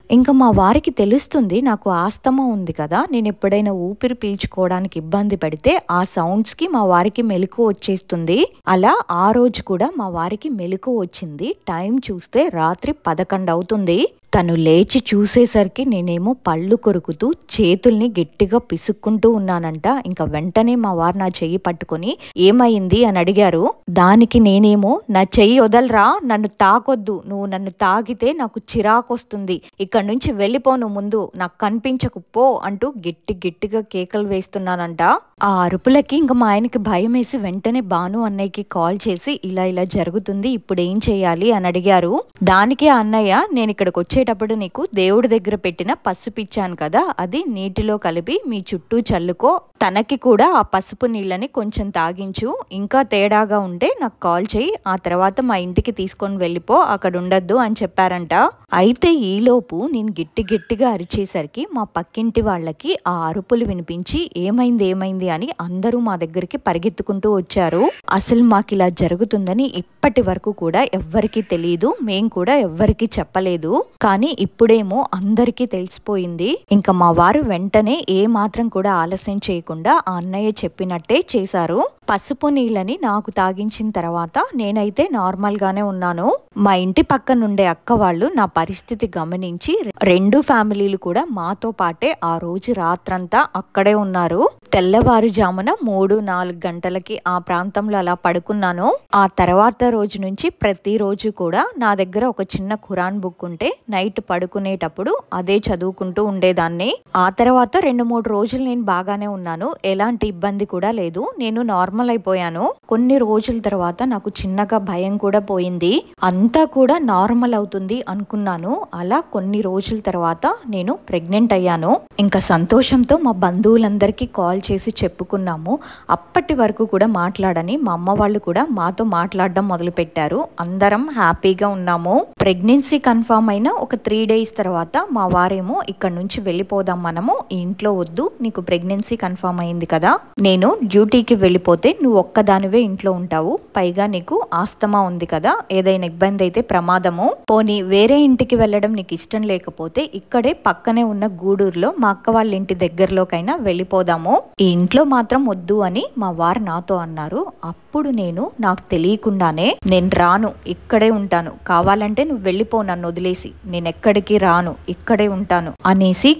ఇంకా మా వారికి తెలుస్తుంది నాకు ఆస్తమా ఉంది కదా, నేను ఎప్పుడైనా ఊపిరి పీల్చుకోవడానికి ఇబ్బంది పడితే ఆ సౌండ్స్ కి మా వారికి మెలకువ వచ్చేస్తుంది. అలా ఆ రోజు కూడా మా వారికి మెలకువ వచ్చింది. టైం చూస్తే రాత్రి 11 అవుతుంది. తను లేచి చూసేసరికి నేనేమో పళ్ళు కొరుకుతూ చేతుల్ని గట్టిగా పిసుక్కుంటూ ఉన్నానంట. ఇంకా వెంటనే మా వారు నా చెయ్యి పట్టుకొని ఏమైంది అని అడిగారు. దానికి నేనేమో, నా చెయ్యి వదలరా, నన్ను తాకొద్దు, నువ్వు నన్ను తాకితే నాకు చిరాకు వస్తుంది, ఇక్కడ నుంచి వెళ్ళిపోను, ముందు నాకు కనిపించకు పో అంటూ గట్టిగా కేకలు వేస్తున్నానంట. ఆ అరుపులకి ఇంకా మా ఆయనకి భయం వేసి వెంటనే భాను అన్నయ్యకి కాల్ చేసి ఇలా జరుగుతుంది, ఇప్పుడు ఏం చేయాలి అని అడిగారు. దానికి ఆ అన్నయ్య, నేను ఇక్కడికి వచ్చేటప్పుడు నీకు దేవుడి దగ్గర పెట్టిన పసుపు ఇచ్చాను కదా, అది నీటిలో కలిపి మీ చుట్టూ చల్లుకో, తనకి కూడా ఆ పసుపు నీళ్ళని కొంచెం తాగించు, ఇంకా తేడాగా ఉంటే నాకు కాల్ చేయి, ఆ తర్వాత మా ఇంటికి తీసుకొని వెళ్ళిపో, అక్కడ ఉండద్దు అని చెప్పారంట. అయితే ఈలోపు నేను గట్టిగా అరిచేసరికి మా పక్కింటి వాళ్ళకి ఆ అరుపులు వినిపించి ఏమైంది జరుగుతుంది అని అందరూ మా దగ్గరికి పరిగెత్తుకుంటూ వచ్చారు. అసలు మాకు ఇలా జరుగుతుందని ఇప్పటి వరకు కూడా ఎవ్వరికీ తెలియదు, మేం కూడా ఎవ్వరికీ చెప్పలేదు. కానీ ఇప్పుడేమో అందరికీ తెలిసిపోయింది. ఇంకా మా వారు వెంటనే ఏ మాత్రం కూడా ఆలస్యం చేయకుండా ఆ అన్నయ్య చెప్పినట్టే చేశారు. పసుపు నీళ్ళని నాకు తాగించిన తర్వాత నేనైతే నార్మల్ గానే ఉన్నాను. మా ఇంటి పక్కనుండే అక్క వాళ్ళు నా పరిస్థితి గమనించి 2 ఫ్యామిలీలు కూడా మాతో పాటే ఆ రోజు రాత్రంతా అక్కడే ఉన్నారు. తెల్లవారుజామున 3-4 గంటలకి ఆ ప్రాంతంలో అలా పడుకున్నాను. ఆ తర్వాత రోజు నుంచి ప్రతిరోజు కూడా నా దగ్గర ఒక చిన్న ఖురాన్ బుక్ ఉంటే నైట్ పడుకునేటప్పుడు అదే చదువుకుంటూ ఉండేదాన్ని. ఆ తర్వాత 2-3 రోజులు నేను బాగానే ఉన్నాను, ఎలాంటి ఇబ్బంది కూడా లేదు, నేను నార్మల్ అయిపోయాను. కొన్ని రోజుల తర్వాత నాకు చిన్నగా భయం కూడా పోయింది. అంతా కూడా నార్మల్ అవుతుంది అనుకున్నాను. అలా కొన్ని రోజుల తర్వాత నేను ప్రెగ్నెంట్ అయ్యాను. ఇంకా సంతోషంతో మా బంధువులందరికీ కాల్ చేసి చెప్పుకున్నాము. అప్పటి వరకు కూడా మాట్లాడని మా అమ్మ వాళ్ళు కూడా మాతో మాట్లాడడం మొదలు పెట్టారు. అందరం హ్యాపీగా ఉన్నాము. ప్రెగ్నెన్సీ కన్ఫర్మ్ అయిన ఒక 3 days తర్వాత మా వారేమో ఇక్కడ నుంచి వెళ్ళిపోదాం, మనము ఈ ఇంట్లో వద్దు, నీకు ప్రెగ్నెన్సీ కన్ఫర్మ్ అయింది కదా, నేను డ్యూటీకి వెళ్ళిపోతే నువ్వు ఒక్కదానివే ఇంట్లో ఉంటావు, పైగా నీకు ఆస్తమా ఉంది కదా, ఏదైనా ఇబ్బంది అయితే ప్రమాదము, పోనీ వేరే ఇంటికి వెళ్ళడం నీకు ఇష్టం లేకపోతే ఇక్కడే పక్కనే ఉన్న గూడూరులో మా అక్క వాళ్ళ ఇంటి దగ్గరలోకైనా వెళ్ళిపోదాము, ఈ ఇంట్లో మాత్రం వద్దు అని మా వారు నాతో అన్నారు. అప్పుడు నేను నాకు తెలియకుండానే నేను రాను, ఇక్కడే ఉంటాను, కావాలంటే నువ్వు వెళ్ళిపో, నన్ను వదిలేసి, నేను ఎక్కడికి రాను, ఇక్కడే ఉంటాను అనేసి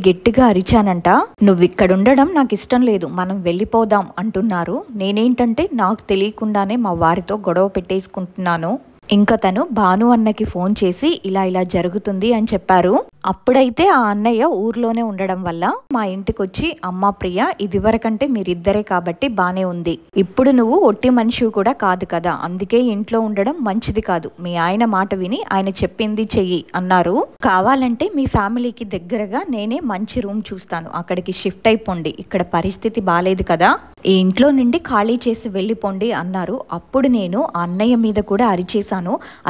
గట్టిగా అరిచానంట. నువ్వు ఇక్కడ ఉండడం నాకు ఇష్టం లేదు, మనం వెళ్ళిపోదాం అంటున్నారు. నేనేంటంటే నాకు తెలియకుండానే మా వారితో గొడవ పెట్టేసుకుంటున్నాను. ఇంకా తను భాను అన్నకి ఫోన్ చేసి ఇలా జరుగుతుంది అని చెప్పారు. అప్పుడైతే ఆ అన్నయ్య ఊర్లోనే ఉండడం వల్ల మా ఇంటికి వచ్చి, అమ్మా ప్రియ, ఇదివరకంటే మీరిద్దరే కాబట్టి బానే ఉంది, ఇప్పుడు నువ్వు ఒట్టి మనిషి కూడా కాదు కదా, అందుకే ఇంట్లో ఉండడం మంచిది కాదు, మీ ఆయన మాట విని ఆయన చెప్పింది చెయ్యి అన్నారు. కావాలంటే మీ ఫ్యామిలీకి దగ్గరగా నేనే మంచి రూమ్ చూస్తాను, అక్కడికి షిఫ్ట్ అయిపోండి, ఇక్కడ పరిస్థితి బాలేదు కదా, ఈ ఇంట్లో నుండి ఖాళీ చేసి వెళ్ళిపోండి అన్నారు. అప్పుడు నేను ఆ అన్నయ్య మీద కూడా అరిచేశాను.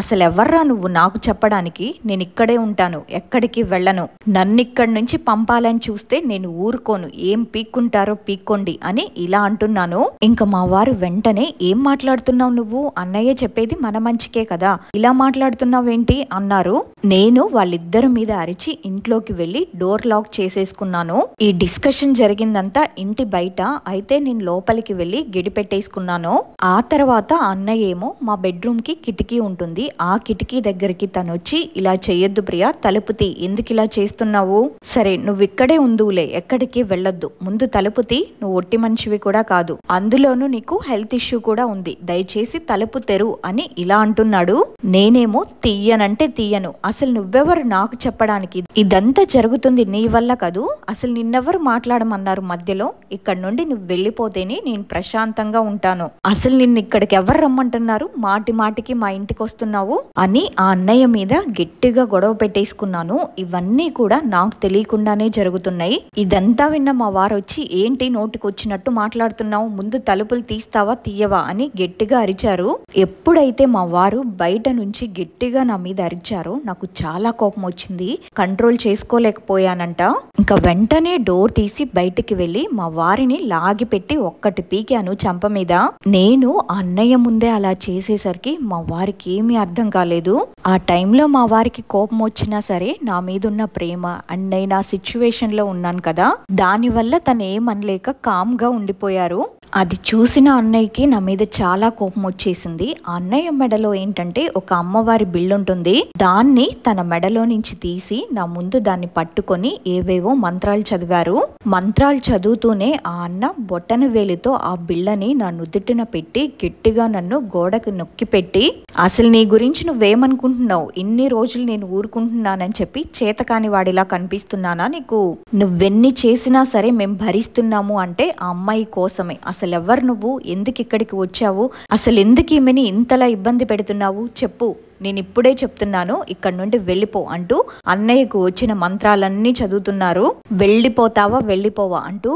అసలు ఎవర్రా నువ్వు నాకు చెప్పడానికి, నేను ఇక్కడే ఉంటాను, ఎక్కడికి వెళ్ళను, నన్ను ఇక్కడి నుంచి పంపాలని చూస్తే నేను ఊరుకోను, ఏం పీక్కుంటారో పీక్కోండి అని ఇలా అంటున్నాను. ఇంకా మా వారు వెంటనే, ఏం మాట్లాడుతున్నావు నువ్వు, అన్నయ్య చెప్పేది మన మంచికే కదా, ఇలా మాట్లాడుతున్నావేంటి అన్నారు. నేను వాళ్ళిద్దరి మీద అరిచి ఇంట్లోకి వెళ్ళి డోర్ లాక్ చేసేసుకున్నాను. ఈ డిస్కషన్ జరిగిందంతా ఇంటి బయట, అయితే నేను లోపలికి వెళ్ళి గిడి పెట్టేసుకున్నాను. ఆ తర్వాత అన్నయ్య ఏమో మా బెడ్రూమ్ కి కిటికీ ఉంటుంది, ఆ కిటికీ దగ్గరికి తను వచ్చి, ఇలా చెయ్యొద్దు ప్రియా, తలుపు తీ, ఎందుకు ఇలా చేస్తున్నావు, సరే నువ్వు ఇక్కడే ఉందువులే, ఎక్కడికి వెళ్ళొద్దు, ముందు తలుపు తీ, నువ్వు ఒట్టి మనిషివి కూడా కాదు, అందులోనూ నీకు హెల్త్ ఇష్యూ కూడా ఉంది, దయచేసి తలుపు తెరు అని ఇలా అంటున్నాడు. నేనేమో తీయనంటే తీయను, అసలు నువ్వెవరు నాకు చెప్పడానికి, ఇదంతా జరుగుతుంది నీ వల్ల కాదు, అసలు నిన్నెవరు మాట్లాడమన్నారు మధ్యలో, ఇక్కడ నుండి నువ్వు వెళ్ళిపోతేనే నేను ప్రశాంతంగా ఉంటాను, అసలు నిన్ను ఇక్కడికి ఎవరు రమ్మంటున్నారు, మాటి మాటికి మా ఇంటికి వస్తున్నావు అని ఆ అన్నయ్య మీద గట్టిగా గొడవ పెట్టేసుకున్నాను. ఇవన్నీ కూడా నాకు తెలియకుండానే జరుగుతున్నాయి. ఇదంతా విన్న మా వారు వచ్చి, ఏంటి నోటికి వచ్చినట్టు మాట్లాడుతున్నావు, ముందు తలుపులు తీస్తావా తీయవా అని గట్టిగా అరిచారు. ఎప్పుడైతే మా వారు బయట నుంచి గట్టిగా నా మీద అరిచారో నాకు చాలా కోపం వచ్చింది, కంట్రోల్ చేసుకోలేకపోయానంట. ఇంకా వెంటనే డోర్ తీసి బయటికి వెళ్ళి మా వారిని లాగి పెట్టి ఒక్కటి పీకాను చెంప మీద. నేను అన్నయ్య ముందే అలా చేసేసరికి మా వారికి ఏమీ అర్థం కాలేదు. ఆ టైంలో మా వారికి కోపం వచ్చినా సరే నా మీద ఉన్న ప్రేమ అండ్ నేను ఆ సిచ్యువేషన్ లో ఉన్నాను కదా, దానివల్ల తను ఏమనలేక కామ్ గా ఉండిపోయారు. అది చూసిన అన్నయ్యకి నా మీద చాలా కోపం వచ్చేసింది. ఆ అన్నయ్య మెడలో ఏంటంటే ఒక అమ్మవారి బిల్లు ఉంటుంది, దాన్ని తన మెడలో నుంచి తీసి నా ముందు దాన్ని పట్టుకొని ఏవేవో మంత్రాలు చదివారు. మంత్రాలు చదువుతూనే ఆ అన్న బొట్టన వేలితో ఆ బిళ్ళని నా నుదుటిన పెట్టి గట్టిగా నన్ను గోడకు నొక్కి పెట్టి, అసలు నీ గురించి నువ్వేమనుకుంటున్నావు, ఇన్ని రోజులు నేను ఊరుకుంటున్నానని చెప్పి చేతకాని వాడిలా కనిపిస్తున్నానా నీకు, నువ్వెన్ని చేసినా సరే మేము భరిస్తున్నాము అంటే ఆ అమ్మాయి కోసమే, అసలు ఎవరు నువ్వు, ఎందుకు ఇక్కడికి వచ్చావు, అసలు ఎందుకు ఈమెని ఇంతలా ఇబ్బంది పెడుతున్నావు చెప్పు, నేను ఇప్పుడే చెప్తున్నాను ఇక్కడ నుండి వెళ్ళిపో అంటూ అన్నయ్యకు వచ్చిన మంత్రాలన్నీ చదువుతున్నారు. వెళ్ళిపోతావా వెళ్ళిపోవా అంటూ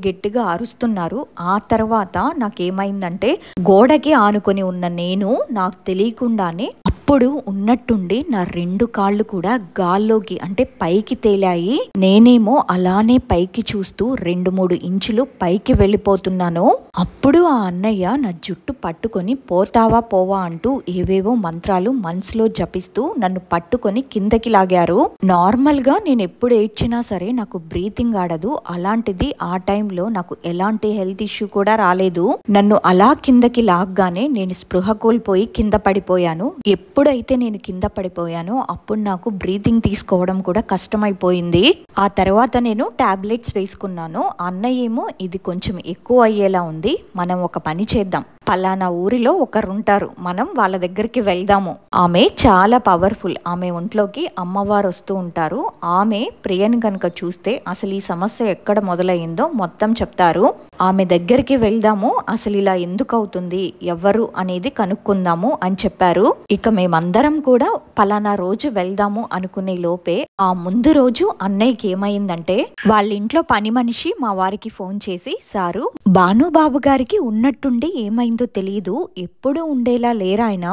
గట్టిగా అరుస్తున్నారు. ఆ తర్వాత నాకేమైందంటే గోడకి ఆనుకొని ఉన్న నేను నాకు తెలియకుండానే అప్పుడు ఉన్నట్టుండి నా 2 కాళ్ళు కూడా గాల్లోకి అంటే పైకి తేలాయి. నేనేమో అలానే పైకి చూస్తూ 2-3 ఇంచులు పైకి వెళ్ళిపోతున్నాను. అప్పుడు ఆ అన్నయ్య నా జుట్టు పట్టుకొని పోతావా పోవా అంటూ ఏవేవో మంత్రాలు మనసులో జపిస్తూ నన్ను పట్టుకొని కిందకి లాగారు. నార్మల్ గా నేను ఎప్పుడు ఏడ్చినా సరే నాకు బ్రీతింగ్ ఆడదు. అలాంటిది ఆ టైంలో నాకు ఎలాంటి హెల్త్ ఇష్యూ కూడా రాలేదు. నన్ను అలా కిందకి లాగ్గానే నేను స్పృహ కోల్పోయి కింద పడిపోయాను. ఎప్పుడైతే నేను కింద పడిపోయానో అప్పుడు నాకు బ్రీతింగ్ తీసుకోవడం కూడా కష్టమైపోయింది. ఆ తర్వాత నేను టాబ్లెట్స్ వేసుకున్నాను. అన్నయ్య ఏమో ఇది కొంచెం ఎక్కువ అయ్యేలా ఉంది, మనం ఒక పని చేద్దాం, పలానా ఊరిలో ఒకరుంటారు, మనం వాళ్ళ దగ్గరికి వెళ్దాము. ఆమె చాలా పవర్ఫుల్. ఆమె ఒంట్లోకి అమ్మవారు వస్తూ ఉంటారు. ఆమె ప్రియని కనుక చూస్తే అసలు ఈ సమస్య ఎక్కడ మొదలయ్యిందో మొత్తం చెప్తారు. ఆమె దగ్గరికి వెళ్దాము, అసలు ఇలా ఎందుకు అవుతుంది, ఎవరు అనేది కనుక్కుందాము అని చెప్పారు. ఇక మేమందరం కూడా పలానా రోజు వెళ్దాము అనుకునే లోపే ఆ ముందు రోజు అన్నయ్యకి ఏమైందంటే వాళ్ళ ఇంట్లో పని మనిషి మా వారికి ఫోన్ చేసి, సారు భానుబాబు గారికి ఉన్నట్టుండి ఏమైందో తెలియదు, ఎప్పుడు ఉండేలా లేరాయన,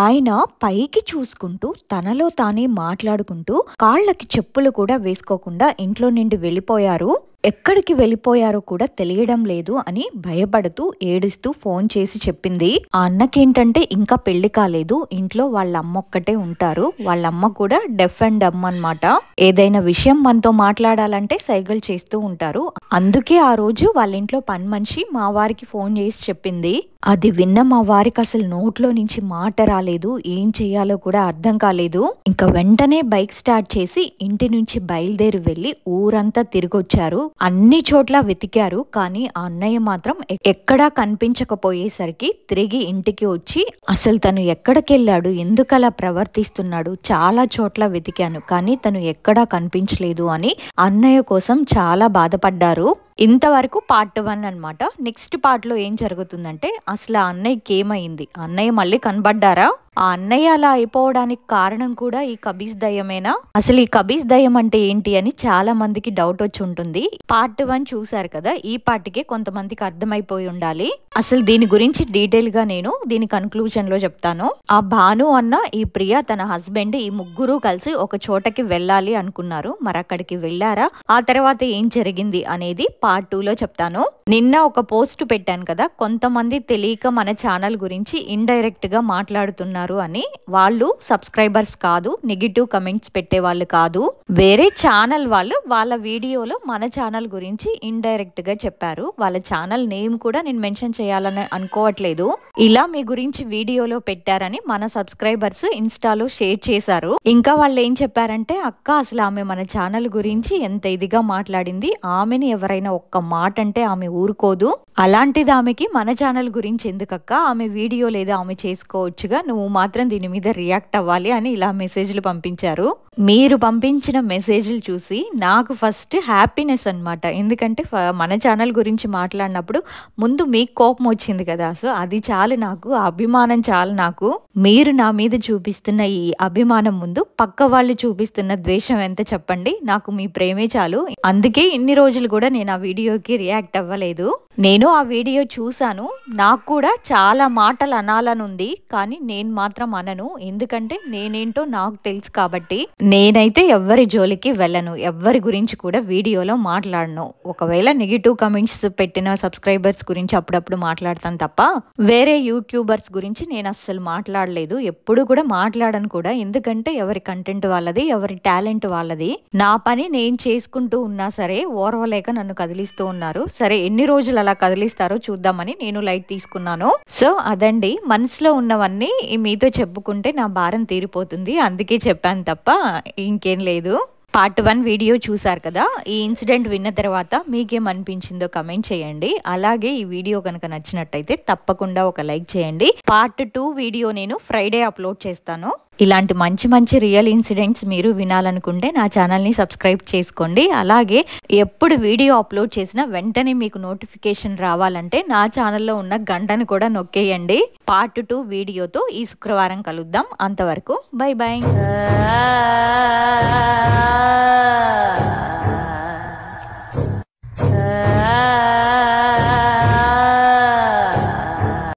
ఆయన పైకి చూసుకుంటూ తనలో తానే మాట్లాడుకుంటూ కాళ్ళకి చెప్పులు కూడా వేసుకోకుండా ఇంట్లో నుండి వెళ్ళిపోయారు, ఎక్కడికి వెళ్ళిపోయారో కూడా తెలియడం లేదు అని భయపడుతూ ఏడుస్తూ ఫోన్ చేసి చెప్పింది. ఆ అన్నకేంటంటే ఇంకా పెళ్లి కాలేదు, ఇంట్లో వాళ్ళ అమ్మ ఒక్కటే ఉంటారు. వాళ్ళ అమ్మ కూడా డెఫ్ అండ్ డమ్ అన్నమాట. ఏదైనా విషయం మనతో మాట్లాడాలంటే సైగలు చేస్తూ ఉంటారు. అందుకే ఆ రోజు వాళ్ళ ఇంట్లో పని మనిషి మా వారికి ఫోన్ చేసి చెప్పింది. అది విన్న మా వారికి అసలు నోట్లో నుంచి మాట రాలేదు, ఏం చెయ్యాలో కూడా అర్థం కాలేదు. ఇంకా వెంటనే బైక్ స్టార్ట్ చేసి ఇంటి నుంచి బయలుదేరి వెళ్లి ఊరంతా తిరిగొచ్చారు. అన్ని చోట్ల వెతికారు, కానీ ఆ అన్నయ్య మాత్రం ఎక్కడా కనిపించకపోయేసరికి తిరిగి ఇంటికి వచ్చి అసలు తను ఎక్కడికెళ్ళాడు, ఎందుకలా ప్రవర్తిస్తున్నాడు, చాలా చోట్ల వెతికాను కానీ తను ఎక్కడా కనిపించలేదు అని అన్నయ్య కోసం చాలా బాధపడ్డారు. ఇంతవరకు పార్ట్ 1 అన్నమాట. నెక్స్ట్ పార్ట్ లో ఏం జరుగుతుందంటే అసలు ఆ అన్నయ్యకి ఏమైంది, అన్నయ్య మళ్ళీ కనబడ్డారా, ఆ అన్నయ్య అలా అయిపోవడానికి కారణం కూడా ఈ కబీస్ దయ్యమేనా, అసలు ఈ కబీస్ దయ్యం అంటే ఏంటి అని చాలా మందికి డౌట్ వచ్చి ఉంటుంది. పార్ట్ 1 చూసారు కదా, ఈ పార్ట్కే కొంతమందికి అర్థమైపోయి ఉండాలి. అసలు దీని గురించి డీటెయిల్ గా నేను దీని కన్క్లూజన్ లో చెప్తాను. ఆ భాను అన్న, ఈ ప్రియ తన హస్బెండ్, ఈ ముగ్గురు కలిసి ఒక చోటకి వెళ్ళాలి అనుకున్నారు. మరి అక్కడికి వెళ్ళారా, ఆ తర్వాత ఏం జరిగింది అనేది పార్ట్ 2 లో చెప్తాను. నిన్న ఒక పోస్ట్ పెట్టాను కదా, కొంతమంది తెలియక మన ఛానల్ గురించి ఇండైరెక్ట్ గా మాట్లాడుతున్నారు అని. వాళ్ళు సబ్స్క్రైబర్స్ కాదు, నెగిటివ్ కమెంట్స్ పెట్టే వాళ్ళు కాదు, వేరే ఛానల్ వాళ్ళు వాళ్ళ వీడియోలో మన ఛానల్ గురించి ఇండైరెక్ట్ గా చెప్పారు. వాళ్ళ ఛానల్ నేమ్ కూడా నేను మెన్షన్ చేయాలని అనుకోవట్లేదు. ఇలా మీ గురించి వీడియోలో పెట్టారని మన సబ్స్క్రైబర్స్ ఇన్స్టాలో షేర్ చేశారు. ఇంకా వాళ్ళు ఏం చెప్పారంటే, అక్క అసలు ఆమె మన ఛానల్ గురించి ఎంత ఇదిగా మాట్లాడింది, ఆమెని ఎవరైనా ఒక్క మాట అంటే ఆమె ఊరుకోదు, అలాంటిది ఆమెకి మన ఛానల్ గురించి ఎందుకక్క, ఆమె వీడియో లేదా ఆమె చేసుకోవచ్చుగా, నువ్వు మాత్రం దీని మీద రియాక్ట్ అవ్వాలి అని ఇలా మెసేజ్లు పంపించారు. మీరు పంపించిన మెసేజ్లు చూసి నాకు ఫస్ట్ హ్యాపీనెస్ అన్నమాట. ఎందుకంటే మన ఛానల్ గురించి మాట్లాడినప్పుడు ముందు మీకు కోపం వచ్చింది కదా, సో అది చాలు నాకు, అభిమానం చాలు నాకు. మీరు నా మీద చూపిస్తున్న ఈ అభిమానం ముందు పక్క వాళ్ళు చూపిస్తున్న ద్వేషం ఎంత చెప్పండి, నాకు మీ ప్రేమే చాలు. అందుకే ఇన్ని రోజులు కూడా నేను ఆ వీడియోకి రియాక్ట్ అవ్వలేదు. నేను ఆ వీడియో చూసాను, నాకు కూడా చాలా మాటలు అనాలనుంది, కానీ నేను మాత్రం అనను. ఎందుకంటే నేనేంటో నాకు తెలుసు కాబట్టి. నేనైతే ఎవ్వరి జోలికి వెళ్ళను, ఎవ్వరి గురించి కూడా వీడియోలో మాట్లాడను. ఒకవేళ నెగిటివ్ కమెంట్స్ పెట్టిన సబ్స్క్రైబర్స్ గురించి అప్పుడప్పుడు మాట్లాడతాను తప్ప వేరే యూట్యూబర్స్ గురించి నేను అస్సలు మాట్లాడలేదు, ఎప్పుడు కూడా మాట్లాడను కూడా. ఎందుకంటే ఎవరి కంటెంట్ వాళ్ళది, ఎవరి టాలెంట్ వాళ్ళది. నా పని నేను చేసుకుంటూ ఉన్నా సరే ఓర్వలేక నన్ను కదిలిస్తూ ఉన్నారు. సరే ఎన్ని రోజులు అలా కదిలిస్తారో చూద్దామని నేను లైట్ తీసుకున్నాను. సో అదండి, మనసులో ఉన్నవన్నీ మీతో చెప్పుకుంటే నా భారం తీరిపోతుంది, అందుకే చెప్పాను తప్ప ఇంకేం లేదు. పార్ట్ 1 వీడియో చూసారు కదా, ఈ ఇన్సిడెంట్ విన్న తర్వాత మీకేమనిపించిందో కమెంట్ చేయండి. అలాగే ఈ వీడియో కనుక నచ్చినట్టయితే తప్పకుండా ఒక లైక్ చేయండి. పార్ట్ 2 వీడియో నేను ఫ్రైడే అప్లోడ్ చేస్తాను. ఇలాంటి మంచి మంచి రియల్ ఇన్సిడెంట్స్ మీరు వినాలనుకుంటే నా ఛానల్ని సబ్స్క్రైబ్ చేసుకోండి. అలాగే ఎప్పుడు వీడియో అప్లోడ్ చేసినా వెంటనే మీకు నోటిఫికేషన్ రావాలంటే నా ఛానల్లో ఉన్న గంటను కూడా నొక్కేయండి. పార్ట్ 2 వీడియోతో ఈ శుక్రవారం కలుద్దాం. అంతవరకు బై బై.